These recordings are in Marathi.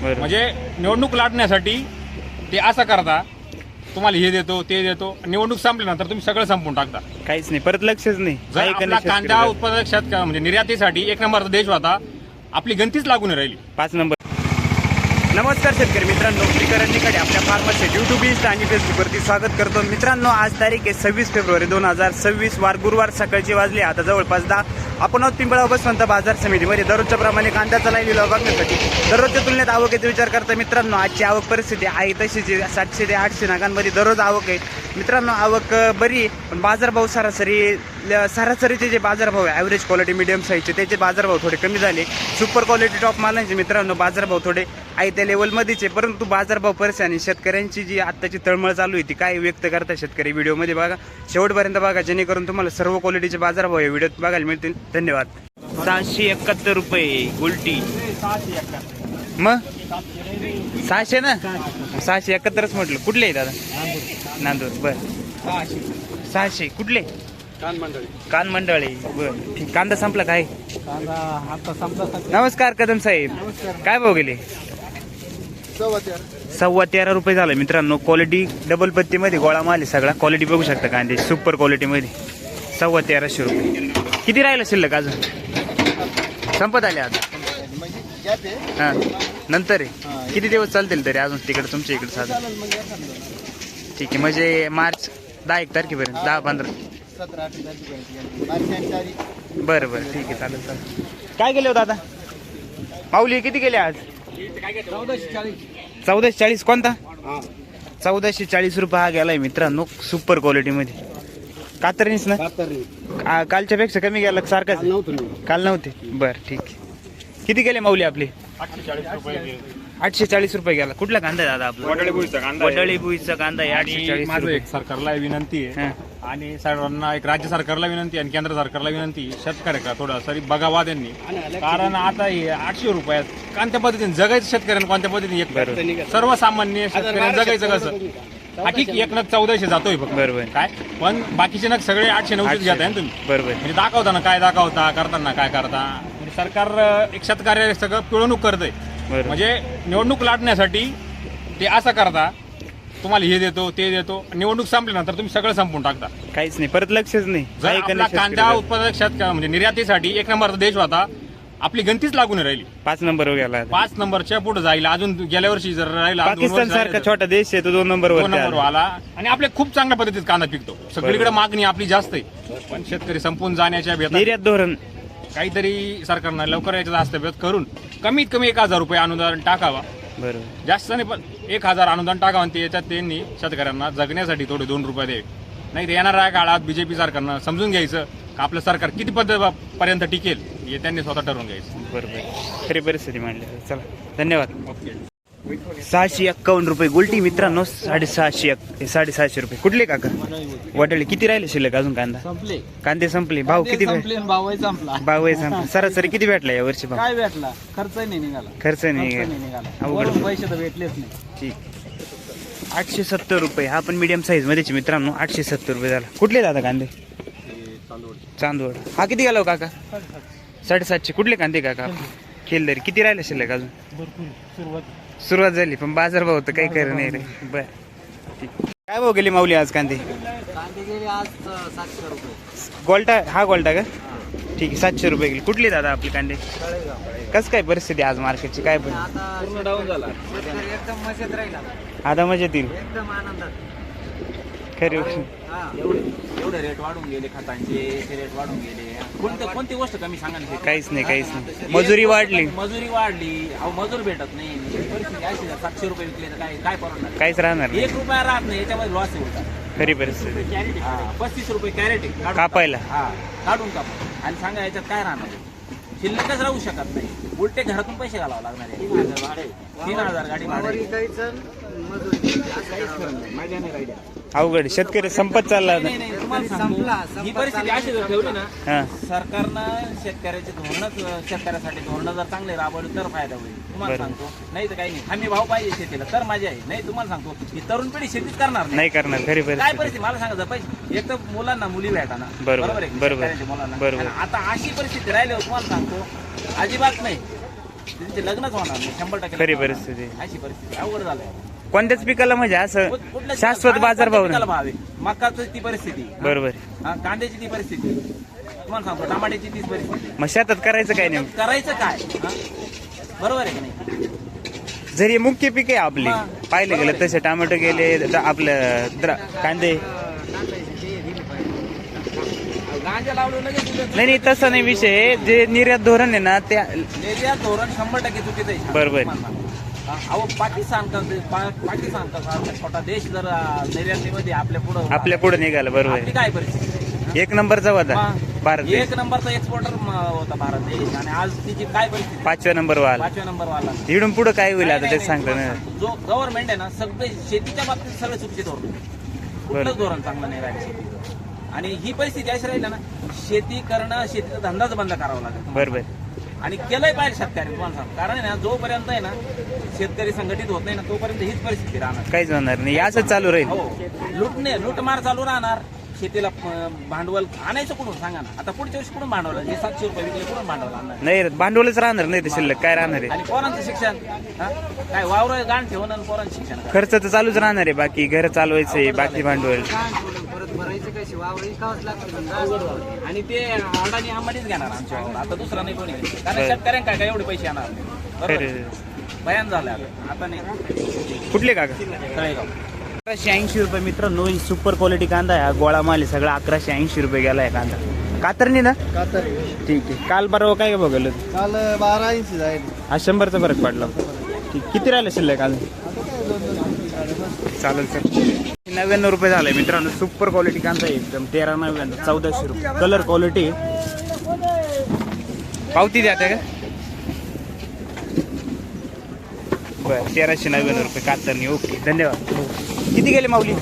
म्हणजे निवडणूक लढण्यासाठी ते असं करता, तुम्हाला हे देतो ते देतो, निवडणूक संपल्यानंतर तुम्ही सगळं संपून टाकता, काहीच नाही, परत लक्षच नाही. जर आपला कांदा उत्पादक शेतकरी म्हणजे निर्यातीसाठी एक नंबरचा देश होता, आपली गणतीच लागून राहिली 5 नंबर. नमस्कार शेतकरी मित्रांनो, श्रीकरणीकडे आपल्या फार्मर्स यूट्यूब इंस्टा आणि फेसबुकवरती स्वागत करतो. मित्रांनो, आज तारीख आहे 26 फेब्रुवारी 2026, वार गुरुवार, सकाळची वाजली आता जवळपास 10. आपण आहोत पिंपळा बसवंत बाजार समितीमध्ये दररोजच्या प्रमाणे कांद्याचा लाईव्ह लिलाव बघण्यासाठी. दररोजच्या तुलनेत आवकेचा विचार करता मित्रांनो, आजची आवक परिस्थिती आहे तशीच 700 ते 800 नागांमध्ये दररोज आवक आहे. मित्रांनो, आवक बरी, पण बाजारभाव सरासरीचे जे बाजारभाव आहे, ॲव्हरेज क्वालिटी मीडियम साईजचे, त्याचे बाजारभाव थोडे कमी झाले. सुपर क्वालिटी टॉप मालांचे मित्रांनो बाजारभाव थोडे आहे त्या लेवलमध्येच आहे, परंतु बाजारभाव परिस्थिती शेतकऱ्यांची जी आत्ताची तळमळ चालू आहे ती काय व्यक्त करतात शेतकरी व्हिडिओमध्ये बघा, शेवटपर्यंत बघा, जेणेकरून तुम्हाला सर्व क्वालिटीचे बाजारभाव या व्हिडिओत बघायला मिळतील. धन्यवाद. 671 रुपये गुलटी, मग 600 ना, 671च म्हटलं. कुठले आहे दादा? नांदूर. बरं, 600 कुठले? कान मंडळी. बरं, ठीक. कांदा संपला काय? नमस्कार कदम साहेब, काय भाव गेले? 13.25 रुपये झालं मित्रांनो. क्वालिटी डबल पत्तीमध्ये गोळा माल आहे सगळा. क्वालिटी बघू शकता कांदे, सुपर क्वालिटीमध्ये. 13.25 रुपये. किती राहिलं शिल्लक? अजून संपत आले आता? हां, नंतर आहे. किती दिवस चालतील तरी अजून तिकडे तुमच्या इकडे साधं? ठीक आहे, म्हणजे मार्च 10-1 तारखेपर्यंत, 10-15. बरं बरं, ठीक आहे, चालेल चालेल. काय गेले हो दादा? माऊली किती गेले आज? 1440. कोणता? 1440 रुपये हा गेलाय मित्रांनो, सुपर क्वालिटीमध्ये. कातरणीच ना? कालच्या पेक्षा कमी गेला सारखाच? काल नव्हते. बरं, ठीक आहे. किती गेले माऊली आपले? 840 रुपये गेला. कुठला कांदा आहे दादा आपला? वडाळी भुईचा कांदा आहे. 840. माझं एक सरकारला विनंती आहे आणि सर्वांना, एक राज्य सरकारला विनंती आणि केंद्र सरकारला विनंती, शेतकरी का थोडा सरी बघावा त्यांनी. कारण आता हे 800 रुपयात कोणत्या पद्धतीने जगायचं शेतकऱ्यांना, कोणत्या पद्धतीने सर्वसामान्य शेतकऱ्यांना जगायचं कसं? हा ठीक, एक नग 1400 जातोय फक्त. बरोबर. काय पण बाकीचे नग सगळे 800-900 घेताय ना तुम्ही. बरोबर. म्हणजे दाखवताना काय दाखवता, करताना काय करता. म्हणजे सरकार एक शेतकऱ्याला सगळं पिळवणूक करतंय. म्हणजे निवडणूक लढण्यासाठी ते असं करता, तुम्हाला हे देतो ते देतो, निवडणूक संपल्यानंतर तुम्ही सगळं संपून टाकता, काहीच नाही, परत लक्षच नाही. जर आपला कांदा उत्पादक शेतकरी म्हणजे निर्यातीसाठी एक नंबरचा देश होता, आपली गणतीच लागून राहिली. 5 नंबर गेला. 5 नंबरच्या पुढे जाईल. अजून गेल्या वर्षी जर राहिला, पाकिस्तान सारखा छोटा देश आहे तो 2 नंबरवर आला. आणि आपल्या खूप चांगल्या पद्धतीत कांदा पिकतो, सगळीकडे मागणी आपली जास्त आहे, पण शेतकरी संपून जाण्याच्या निर्यात धोरण काहीतरी सरकारनं लवकर याचा हस्तक्षेप करून कमीत कमी 1000 रुपये अनुदान टाकावा. बरोबर, जास्त नाही पण 1000 अनुदान टाकावं. आणि याच्यात त्यांनी शेतकऱ्यांना जगण्यासाठी थोडे 2 रुपये द्यावे. नाही तर येणाऱ्या काळात बीजेपी सरकारनं समजून घ्यायचं का आपलं सरकार किती पर्यंत टिकेल हे त्यांनी स्वतः ठरवून घ्यायचं. बरोबर, खरी परिस्थिती मांडली. चला, धन्यवाद. ओके. 651 रुपये गुलटी मित्रांनो. 750 रुपये. कुठले काका? वडळी. किती राहिले शिल्लक अजून? कांदा संपले, कांदे संपले. भाव किती? भाव संपला. भाव संपला. सरासरी किती भेटला या वर्षी भाव? काय भेटला? खर्च नाही निघाला. खर्च नाही निघाला. वरून पैसे तर भेटलेच नाही. ठीक. 870 रुपये. हा पण मीडियम साईज मध्येच मित्रांनो. 870 रुपये झाला. कुठले दादा कांदे? चांदवड. हा किती गेला काका? 750. कुठले कांदे काका? खेलदरी. किती राहिले शिल्लक अजून? सुरुवात झाली, पण बाजारभाव तर काही कर नाही रे. बर, ठीक. काय भाव गेली माऊली आज कांदे? कांदे गेले आज 700 रुपये. गोल्टा. हा गोल्टा का? ठीक आहे, 700 रुपये गेली. कुठली दादा आपली कांदे? कसं काय परिस्थिती आज मार्केटची? काय पण पूर्ण डाऊन झाला. एकदम मजेत राहिला. आता मजेत येईल. एकदम आनंदात. खरी एवढे रेट वाढून गेले खतांचे, ते रेट वाढून गेले. कोणती गोष्ट कमी सांगा ना? काहीच नाही. मजुरी वाढली. अहो मजूर भेटत नाही. परिस्थिती अशी 700 रुपये विकले तर काय परवडणार? काहीच राहणार नाही. 1 रुपया राहत नाही, याच्यामध्ये लॉस होता. खरी परिस्थिती. 35 रुपये कॅरेट कापायला. काढून कापा आणि सांगा याच्यात काय राहणार? शिल्लकच राहू शकत नाही. उलटे घरातून पैसे घालावं लागणार आहे. 3000 गाडी भाडे. अवघड. शेतकरी संपत चालला. ही परिस्थिती अशी जर ठेवली ना, हा, सरकारनं शेतकऱ्याचे शेतकऱ्यासाठी धोरण जर चांगले राबवले तर फायदा होईल. तुम्हाला सांगतो, नाही तर काही नाही. हमी भाव पाहिजे शेतीला तर मजा आहे. नाही, तुम्हाला सांगतो ही तरुण पिढी शेतीच करणार नाही करणार. खरी काय परिस्थिती. परिस्थिती मला सांगा. पाहिजे एक तर मुलांना मुली भेटाना. बरोबर आहे. बरोबर शेतकऱ्यांच्या मुलांना. बरोबर. आणि आता अशी परिस्थिती राहिली तुम्हाला सांगतो, अजिबात नाही. त्यांचे लग्नच होणार नाही 100%. खरी परिस्थिती. अशी परिस्थिती अवघड झालंय. कोणत्याच पिकाला म्हणजे असं कुठल्या शाश्वत बाजारभाव पिकाला नाही. भाव आहे. मकाचं ती परिस्थिती, बरोबर. हा, कांद्याची ती परिस्थिती, तुम्हाला सांगतो टमाट्याची तीच परिस्थिती. मग शेतात करायचं काय नेमकं? करायचं काय? हा? बरोबर आहे की नाही? जरी मुख्य पीक आहे आपली पाहिले गेलं तसे टोमॅटो गेले आपलं कांदे. गांजा लावलं लगेच नाही तसं नाही विषय. जे निर्यात धोरण आहे ना ते निर्यात धोरण 100% चुकीचं आहे. बरोबर. अहो पाकिस्तान सारखा छोटा देश जर निर्यातीमध्ये आपल्या पुढे निघालं. बरोबर. आपली काय परिस्थिती? एक नंबरचा होता भारत देश. 1 नंबरचा एक्सपोर्टर होता भारत देश आणि आज तिची काय परिस्थिती? 5व्या नंबर वाला. 5व्या नंबर वाला. इकडून पुढे काय होईल आता ते नाही, सांगता नाही, नाही. जो गव्हर्नमेंट आहे ना सगळे शेतीच्या बाबतीत सगळे चुकीचे धोरण. कुठलंच धोरण चांगलं नाही राहिलं शेतीचं. आणि ही परिस्थिती अशी राहिली ना, शेती करणं, शेतीचा धंदाच बंद करावा लागेल. बरोबर. आणि केलंय पाहिजे शेतकरी, तुम्हाला सांग. कारण आहे ना, जोपर्यंत आहे ना शेतकरी संघटित होत नाही ना तोपर्यंत हीच परिस्थिती राहणार. काहीच होणार नाही. असंच चालू राहील. हो, लूटमार चालू राहणार. शेतीला भांडवल आणायचं कुठून सांगा ना. आता पुढच्या वर्षी कुठून भांडवल? जे 700 रुपये विकले कुठून भांडवल आणणार? नाही भांडवलच राहणार नाही ते शिल्लक. काय राहणार आहे? आणि पोरांचं शिक्षण, हा? काय वावर गाण ठेवून आणि पोरांचं शिक्षण. खर्च तर चालूच राहणार आहे. बाकी घर चालवायचंय, बाकी भांडवल. आणि ते अडाणी अंबानीच घेणार आमच्या वावर. आता दुसरा नाही कोणी. कारण शेतकऱ्यांना काय एवढे पैसे येणार नाही. बरोबर. भयान झालं आता नाही. कुठले काका? तळेगाव. 1180 रुपये मित्रांनो. सुपर क्वालिटी कांदा आहे. गोळा माल आहे सगळा. 1180 रुपये गेलाय कांदा. कातरणी ना? ठीक आहे. काल बरोबर काय बघलं? काल 12 जाईल. आज 100चा फरक पडला. ठीक. किती राहिलं शिल्लक काल? चालेल सर. 99 रुपये झालाय मित्रांनो. सुपर क्वालिटी कांदा आहे एकदम. 13,99, 1400 रुपये. Colour quality. पावती द्या त्या का? बरं. 1399 रुपये कातरणी. ओके, धन्यवाद. किती गेले माऊली?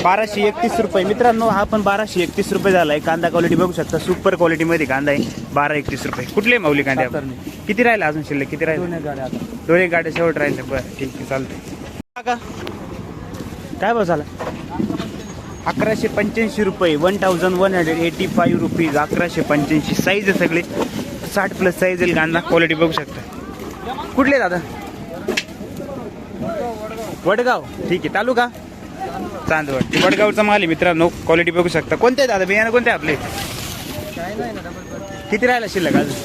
1231 रुपये मित्रांनो. हा पण 1231 रुपये झालाय. कांदा क्वालिटी बघू शकता. सुपर क्वालिटी मध्ये कांदा आहे. 1231 रुपये. कुठले माऊली कांदे? किती राहिला अजून शिल्लक? किती राहिले? 2 गाड्या शेवट राहिले. बरं, ठीक आहे, चालतंय. का काय भाव झाला? 1185 रुपये. 1185 रुपीज. 1185. साईज आहे सगळे 60+ साईज येईल. कांदा क्वालिटी बघू शकता. कुठले दादा? वडगाव. ठीक आहे. तालुका चांदवड. वडगावचा माल आहे मित्रांनो. क्वालिटी बघू शकता. कोणते दादा बियाणं कोणते आपले? किती राहिला शिल्लक अजून?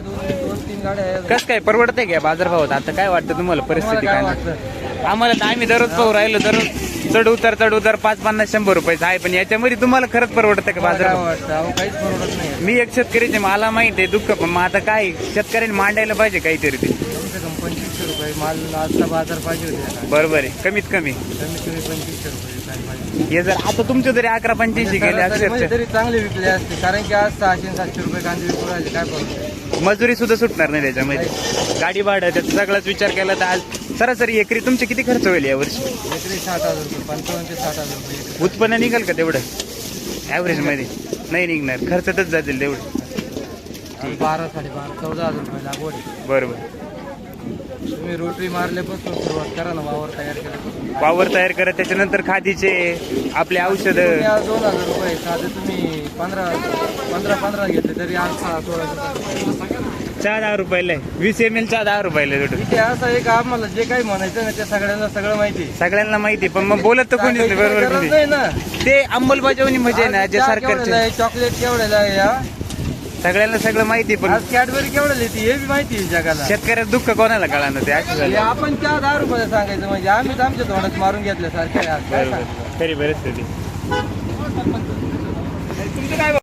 2-3 गाड्या. कसं काय परवडतंय का बाजारभावात? आता काय वाटतं तुम्हाला परिस्थिती? काय आम्हाला तर आम्ही दररोज पाहू राहिलो. दररोज चढ उतार 5-50-100 रुपयाचं आहे. पण याच्यामध्ये तुम्हाला खरंच परवडतं का बाजारभाव? काहीच परवडत नाही. मी एक शेतकरीचे, मला माहिती आहे दुःख. पण मग आता काय शेतकऱ्यांनी मांडायला पाहिजे काहीतरी ते. 2500 रुपये माल आजचा बाजार पाहिजे होते. बरोबर आहे. कमीत कमी 2500 रुपये. हे जर आता तुमचे तरी 1185 गेले अक्षरशः. तरी चांगले विकले असते. कारण की आज 600-700 रुपये कांदे विकू राहिले. काय परवडत? मजुरी सुद्धा सुटणार नाही त्याच्यामध्ये. गाडी भाडं त्याचा सगळाच विचार केला तर आज सरासरी एकरी तुमचे किती खर्च होईल यावर्षी? एकरी 60,000 रुपये. 55 ते 60,000 रुपये. उत्पन्न निघाल का तेवढं? ॲव्हरेज मध्ये नाही निघणार. खर्चातच जातील तेवढं. 12-12,500 14,000 रुपये लागवड. बरोबर. तुम्ही रोटरी मारल्यापासून सुरुवात करा ना. वावर तयार करा. त्याच्यानंतर खादीचे आपले औषधं. 2,000 रुपये साधे तुम्ही 15 घेतले तरी आज 16,000. 10 रुपयाला आहे. 20 ml 10 रुपयाला आहे. इथे असं आहे का आम्हाला जे काही म्हणायचं ना ते सगळ्यांना सगळं माहिती. सगळ्यांना माहिती. पण मग बोलत तर कोणीच नाही. बरोबर गरज तुम्ही. नाही ना. ते अंमलबजावणी म्हणजे ना जे सरकारचे चॉकलेट केवढ्याला आहे या? सगळ्यांना सगळं माहिती. पण आज कॅडबरी केवढ्या येते हे बी माहिती आहे जगाला. शेतकऱ्याचं दुःख कोणाला कळणार? ते असं हे झालं. आपण 10 रुपये सांगायचं म्हणजे आम्हीच आमच्या तोंडात मारून घेतल्यासारखे. बरोबर. खरी परिस्थिती.